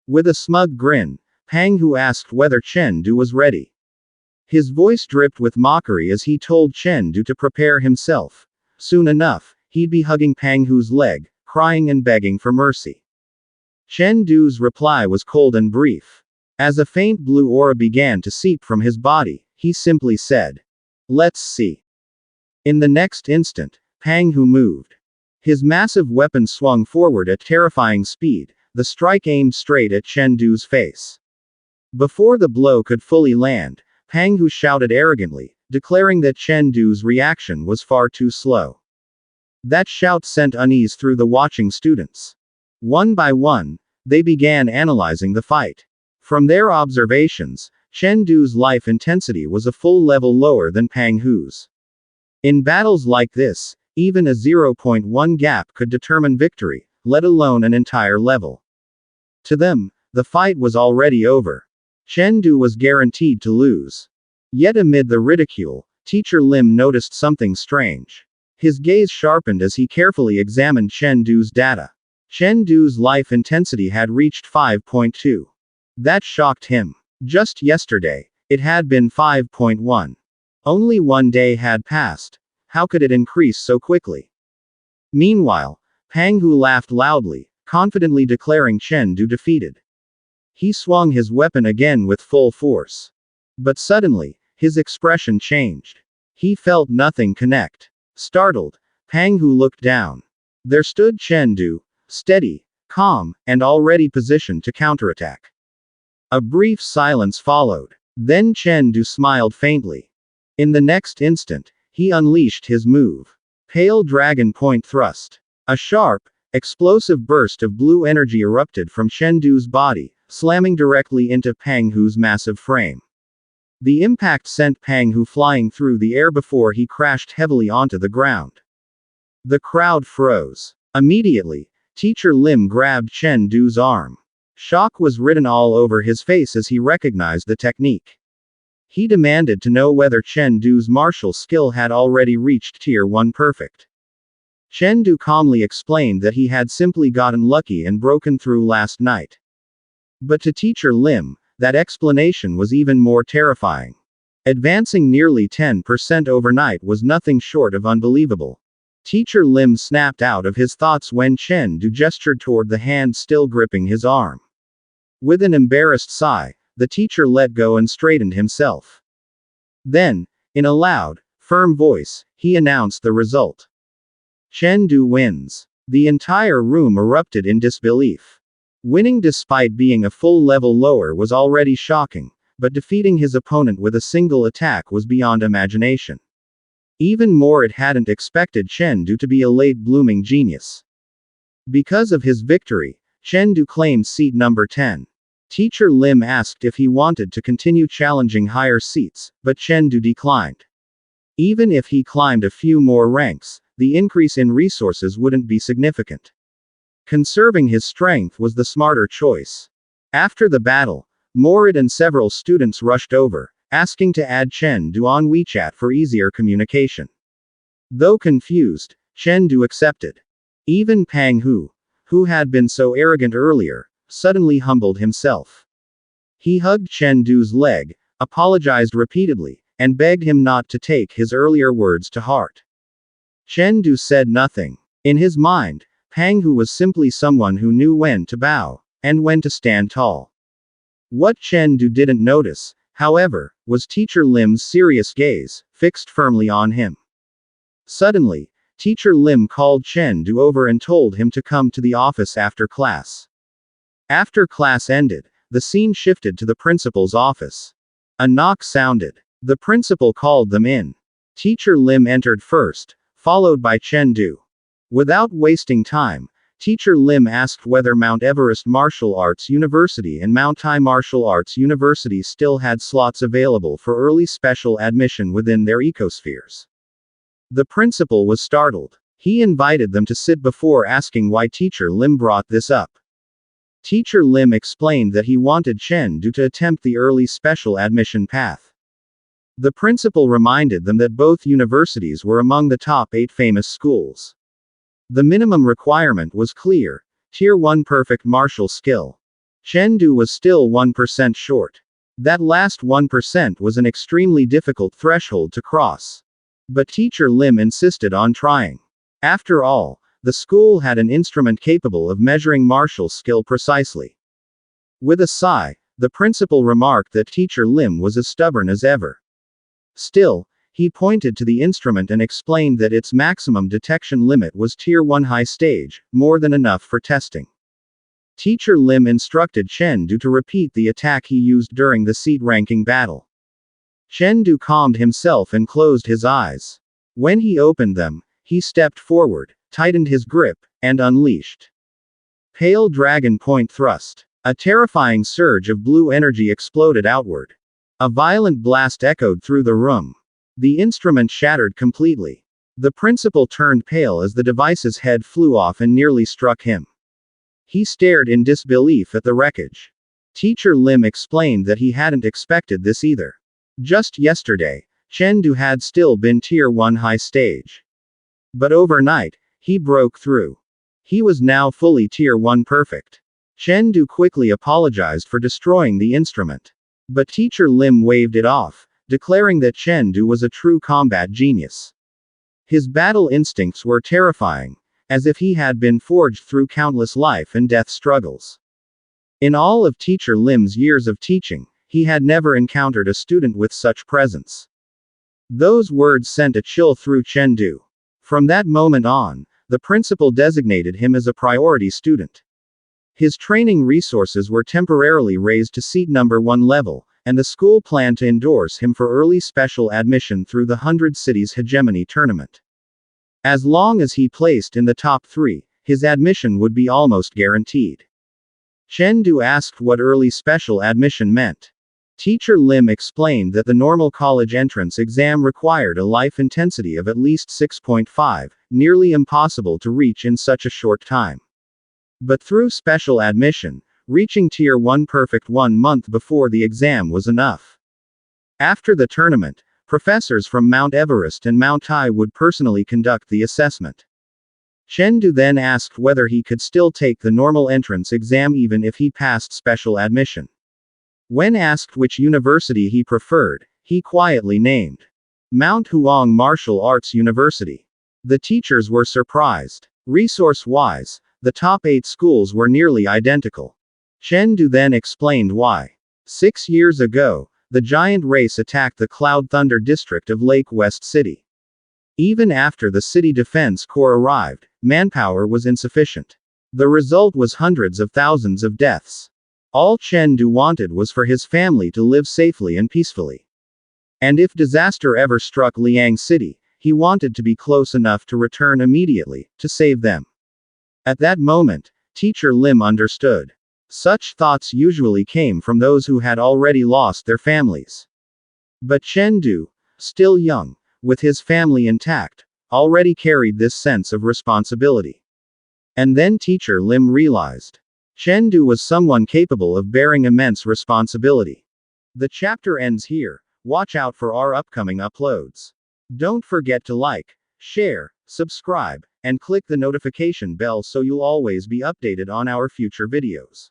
With a smug grin, Pang Hu asked whether Chen Du was ready. His voice dripped with mockery as he told Chen Du to prepare himself. Soon enough, he'd be hugging Pang Hu's leg, crying and begging for mercy. Chen Du's reply was cold and brief. As a faint blue aura began to seep from his body, he simply said, "Let's see." In the next instant, Pang Hu moved. His massive weapon swung forward at terrifying speed, the strike aimed straight at Chen Du's face. Before the blow could fully land, Pang Hu shouted arrogantly, declaring that Chen Du's reaction was far too slow. That shout sent unease through the watching students. One by one, they began analyzing the fight. From their observations, Chen Du's life intensity was a full level lower than Pang Hu's. In battles like this, even a 0.1 gap could determine victory, let alone an entire level. To them, the fight was already over. Chen Du was guaranteed to lose. Yet amid the ridicule, Teacher Lim noticed something strange. His gaze sharpened as he carefully examined Chen Du's data. Chen Du's life intensity had reached 5.2. That shocked him. Just yesterday, it had been 5.1. Only one day had passed. How could it increase so quickly? Meanwhile, Pang Hu laughed loudly, confidently declaring Chen Du defeated. He swung his weapon again with full force. But suddenly, his expression changed. He felt nothing connect. Startled, Pang Hu looked down. There stood Chen Du, steady, calm, and already positioned to counterattack. A brief silence followed. Then Chen Du smiled faintly. In the next instant, he unleashed his move. Pale Dragon Point Thrust. A sharp, explosive burst of blue energy erupted from Chen Du's body, slamming directly into Pang Hu's massive frame. The impact sent Pang Hu flying through the air before he crashed heavily onto the ground. The crowd froze. Immediately, Teacher Lim grabbed Chen Du's arm. Shock was written all over his face as he recognized the technique. He demanded to know whether Chen Du's martial skill had already reached Tier 1 Perfect. Chen Du calmly explained that he had simply gotten lucky and broken through last night. But to Teacher Lim, that explanation was even more terrifying. Advancing nearly 10% overnight was nothing short of unbelievable. Teacher Lim snapped out of his thoughts when Chen Du gestured toward the hand still gripping his arm. With an embarrassed sigh, the teacher let go and straightened himself. Then, in a loud, firm voice, he announced the result. Chen Du wins. The entire room erupted in disbelief. Winning despite being a full level lower was already shocking, but defeating his opponent with a single attack was beyond imagination. Even more, it hadn't expected Chen Du to be a late-blooming genius. Because of his victory, Chen Du claimed seat number 10. Teacher Lim asked if he wanted to continue challenging higher seats, but Chen Du declined. Even if he climbed a few more ranks, the increase in resources wouldn't be significant. Conserving his strength was the smarter choice. After the battle, Morid and several students rushed over, asking to add Chen Du on WeChat for easier communication. Though confused, Chen Du accepted. Even Pang Hu, who had been so arrogant earlier, suddenly humbled himself. He hugged Chen Du's leg, apologized repeatedly, and begged him not to take his earlier words to heart. Chen Du said nothing. In his mind, Pang Hu was simply someone who knew when to bow, and when to stand tall. What Chen Du didn't notice, however, was Teacher Lim's serious gaze, fixed firmly on him. Suddenly, Teacher Lim called Chen Du over and told him to come to the office after class. After class ended, the scene shifted to the principal's office. A knock sounded. The principal called them in. Teacher Lim entered first, followed by Chen Du. Without wasting time, Teacher Lim asked whether Mount Everest Martial Arts University and Mount Tai Martial Arts University still had slots available for early special admission within their ecospheres. The principal was startled. He invited them to sit before asking why Teacher Lim brought this up. Teacher Lim explained that he wanted Chen Du to attempt the early special admission path. The principal reminded them that both universities were among the top 8 famous schools. The minimum requirement was clear: Tier 1 perfect martial skill. Chen Du was still 1% short. That last 1% was an extremely difficult threshold to cross. But Teacher Lim insisted on trying. After all, the school had an instrument capable of measuring martial skill precisely. With a sigh, the principal remarked that Teacher Lim was as stubborn as ever. Still, he pointed to the instrument and explained that its maximum detection limit was Tier 1 high stage, more than enough for testing. Teacher Lim instructed Chen Du to repeat the attack he used during the seat-ranking battle. Chen Du calmed himself and closed his eyes. When he opened them, he stepped forward, tightened his grip, and unleashed Pale Dragon Point Thrust. A terrifying surge of blue energy exploded outward. A violent blast echoed through the room. The instrument shattered completely. The principal turned pale as the device's head flew off and nearly struck him. He stared in disbelief at the wreckage. Teacher Lim explained that he hadn't expected this either. Just yesterday, Chen Du had still been Tier 1 high stage. But overnight, he broke through. He was now fully Tier 1 perfect. Chen Du quickly apologized for destroying the instrument. But Teacher Lim waved it off, declaring that Chen Du was a true combat genius. His battle instincts were terrifying, as if he had been forged through countless life and death struggles. In all of Teacher Lim's years of teaching, he had never encountered a student with such presence. Those words sent a chill through Chen Du. From that moment on, the principal designated him as a priority student. His training resources were temporarily raised to seat number 1 level, and the school planned to endorse him for early special admission through the 100 Cities Hegemony tournament. As long as he placed in the top 3, his admission would be almost guaranteed. Chen Du asked what early special admission meant. Teacher Lim explained that the normal college entrance exam required a life intensity of at least 6.5, nearly impossible to reach in such a short time. But through special admission, reaching Tier 1 perfect 1 month before the exam was enough. After the tournament, professors from Mount Everest and Mount Tai would personally conduct the assessment. Chen Du then asked whether he could still take the normal entrance exam even if he passed special admission. When asked which university he preferred, he quietly named Mount Huang Martial Arts University. The teachers were surprised. Resource-wise, the top 8 schools were nearly identical. Chen Du then explained why. 6 years ago, the giant race attacked the Cloud Thunder district of Lake West City. Even after the City Defense Corps arrived, manpower was insufficient. The result was hundreds of thousands of deaths. All Chen Du wanted was for his family to live safely and peacefully. And if disaster ever struck Liang City, he wanted to be close enough to return immediately, to save them. At that moment, Teacher Lim understood. Such thoughts usually came from those who had already lost their families. But Chen Du, still young, with his family intact, already carried this sense of responsibility. And then Teacher Lim realized. Chen Du was someone capable of bearing immense responsibility. The chapter ends here. Watch out for our upcoming uploads. Don't forget to like, share, subscribe, and click the notification bell so you'll always be updated on our future videos.